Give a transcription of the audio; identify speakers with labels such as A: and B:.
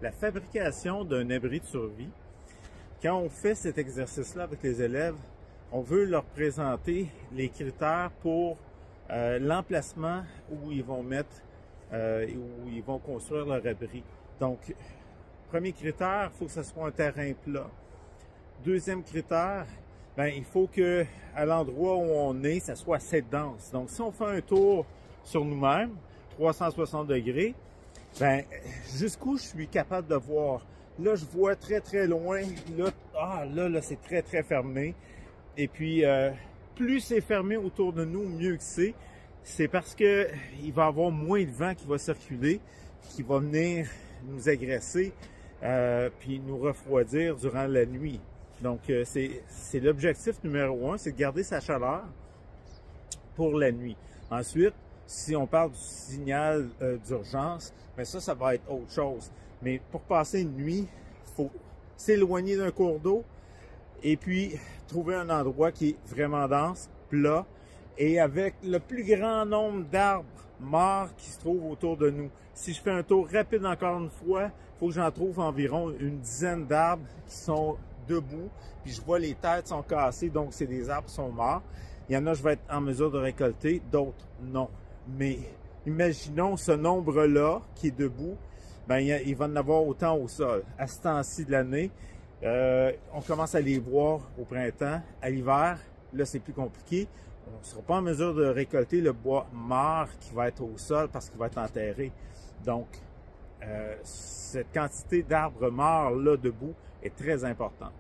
A: la fabrication d'un abri de survie. Quand on fait cet exercice-là avec les élèves, on veut leur présenter les critères pour l'emplacement où ils vont mettre, où ils vont construire leur abri. Donc, premier critère, il faut que ce soit un terrain plat. Deuxième critère, ben, il faut que à l'endroit où on est, ça soit assez dense. Donc, si on fait un tour sur nous-mêmes, 360 degrés, ben, jusqu'où je suis capable de voir. Là, je vois très, très loin. Là, c'est très, très fermé. Et puis, plus c'est fermé autour de nous, mieux que c'est. C'est parce que il va y avoir moins de vent qui va circuler, qui va venir nous agresser, puis nous refroidir durant la nuit. Donc, c'est l'objectif numéro 1, c'est de garder sa chaleur pour la nuit. Ensuite, si on parle du signal d'urgence, bien ça va être autre chose. Mais pour passer une nuit, il faut s'éloigner d'un cours d'eau et puis trouver un endroit qui est vraiment dense, plat, et avec le plus grand nombre d'arbres morts qui se trouvent autour de nous. Si je fais un tour rapide encore une fois, il faut que j'en trouve environ une dizaine d'arbres qui sont debout, puis je vois les têtes sont cassées, donc c'est des arbres qui sont morts. Il y en a, je vais être en mesure de récolter, d'autres non. Mais imaginons ce nombre-là qui est debout, ben il va en avoir autant au sol. À ce temps-ci de l'année, on commence à les voir au printemps. À l'hiver, là c'est plus compliqué. On ne sera pas en mesure de récolter le bois mort qui va être au sol parce qu'il va être enterré. Donc, cette quantité d'arbres morts là debout est très importante.